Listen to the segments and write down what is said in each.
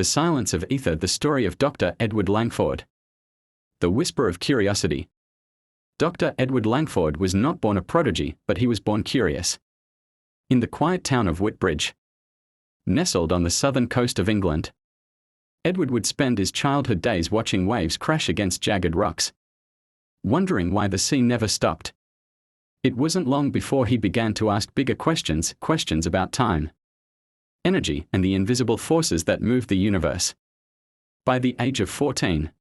The Silence of Ether, the story of Dr. Edward Langford. The Whisper of Curiosity. Dr. Edward Langford was not born a prodigy, but he was born curious. In the quiet town of Whitbridge, nestled on the southern coast of England, Edward would spend his childhood days watching waves crash against jagged rocks, wondering why the sea never stopped. It wasn't long before he began to ask bigger questions about time, energy, and the invisible forces that move the universe. By the age of 14,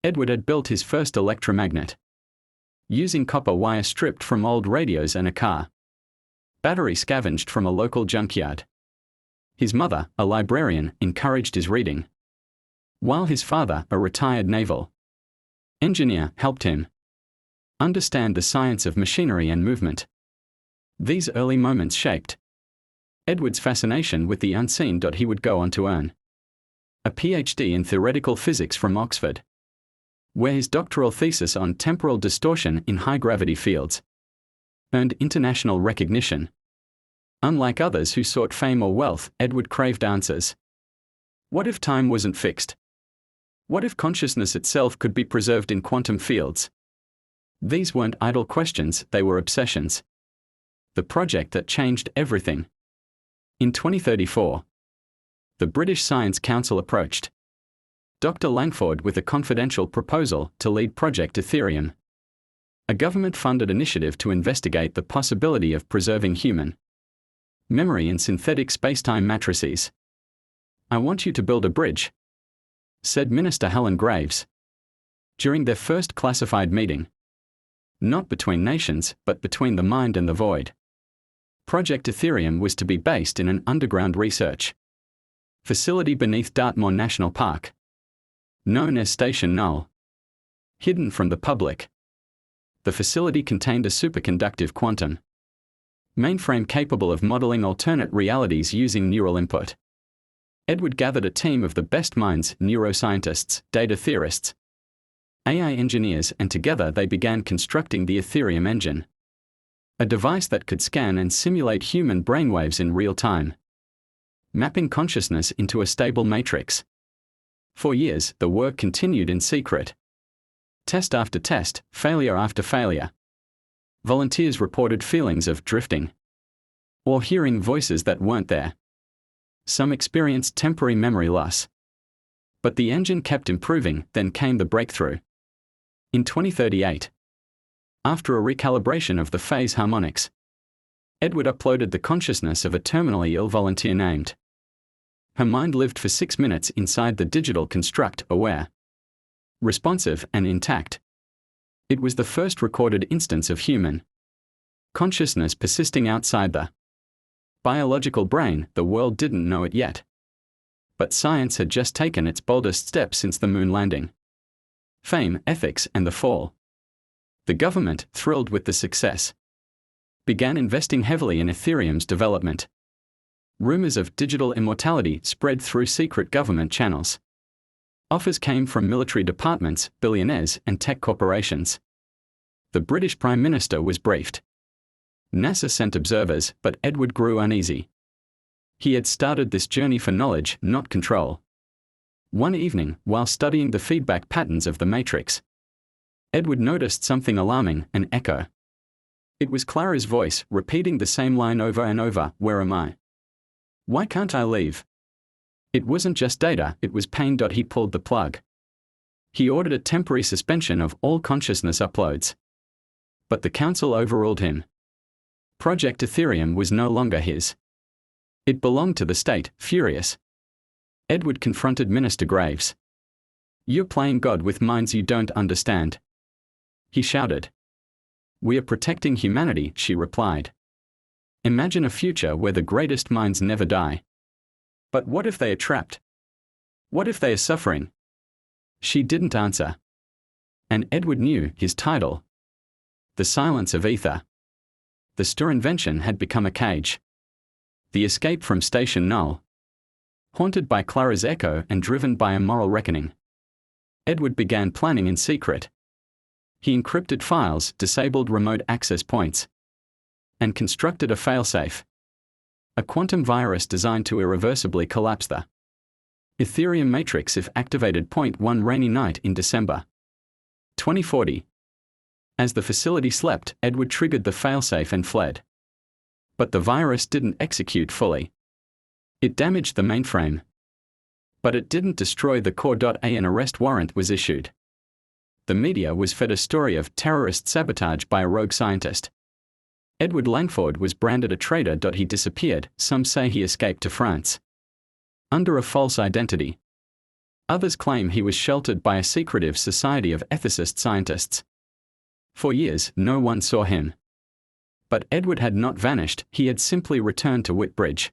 Edward had built his first electromagnet, using copper wire stripped from old radios and a car battery scavenged from a local junkyard. His mother, a librarian, encouraged his reading, while his father, a retired naval engineer, helped him understand the science of machinery and movement. These early moments shaped Edward's fascination with the unseen. He would go on to earn a PhD in theoretical physics from Oxford, where his doctoral thesis on temporal distortion in high-gravity fields earned international recognition. Unlike others who sought fame or wealth, Edward craved answers. What if time wasn't fixed? What if consciousness itself could be preserved in quantum fields? These weren't idle questions, they were obsessions. The project that changed everything. In 2034, the British Science Council approached Dr. Langford with a confidential proposal to lead Project Etherium, a government-funded initiative to investigate the possibility of preserving human memory in synthetic spacetime matrices. "I want you to build a bridge," said Minister Helen Graves during their first classified meeting. Not between nations, but between the mind and the void. Project Etherium was to be based in an underground research facility beneath Dartmoor National Park, known as Station Null. Hidden from the public, the facility contained a superconductive quantum mainframe capable of modeling alternate realities using neural input. Edward gathered a team of the best minds, neuroscientists, data theorists, AI engineers, and together they began constructing the Etherium engine, a device that could scan and simulate human brainwaves in real time, mapping consciousness into a stable matrix. For years, the work continued in secret. Test after test, failure after failure. Volunteers reported feelings of drifting or hearing voices that weren't there. Some experienced temporary memory loss. But the engine kept improving. Then came the breakthrough. In 2038, after a recalibration of the phase harmonics, Edward uploaded the consciousness of a terminally ill volunteer named. Her mind lived for 6 minutes inside the digital construct, aware, responsive, and intact. It was the first recorded instance of human consciousness persisting outside the biological brain. The world didn't know it yet, but science had just taken its boldest step since the moon landing. Fame, ethics, and the fall. The government, thrilled with the success, began investing heavily in Ethereum's development. Rumors of digital immortality spread through secret government channels. Offers came from military departments, billionaires, and tech corporations. The British Prime Minister was briefed. NASA sent observers, but Edward grew uneasy. He had started this journey for knowledge, not control. One evening, while studying the feedback patterns of the matrix, Edward noticed something alarming, an echo. It was Clara's voice, repeating the same line over and over, "Where am I? Why can't I leave?" It wasn't just data, it was pain. He pulled the plug. He ordered a temporary suspension of all consciousness uploads. But the council overruled him. Project Etherium was no longer his. It belonged to the state. Furious, Edward confronted Minister Graves. "You're playing God with minds you don't understand," he shouted. "We are protecting humanity," she replied. "Imagine a future where the greatest minds never die." "But what if they are trapped? What if they are suffering?" She didn't answer. And Edward knew his title. The Silence of Ether. The stir invention had become a cage. The escape from Station Null. Haunted by Clara's echo and driven by a moral reckoning, Edward began planning in secret. He encrypted files, disabled remote access points, and constructed a failsafe, a quantum virus designed to irreversibly collapse the Etherium matrix if activated. One rainy night in December 2040. As the facility slept, Edward triggered the failsafe and fled. But the virus didn't execute fully. It damaged the mainframe. But it didn't destroy the core. An arrest warrant was issued. The media was fed a story of terrorist sabotage by a rogue scientist. Edward Langford was branded a traitor. He disappeared. Some say he escaped to France under a false identity. Others claim he was sheltered by a secretive society of ethicist scientists. For years, no one saw him. But Edward had not vanished, he had simply returned to Whitbridge.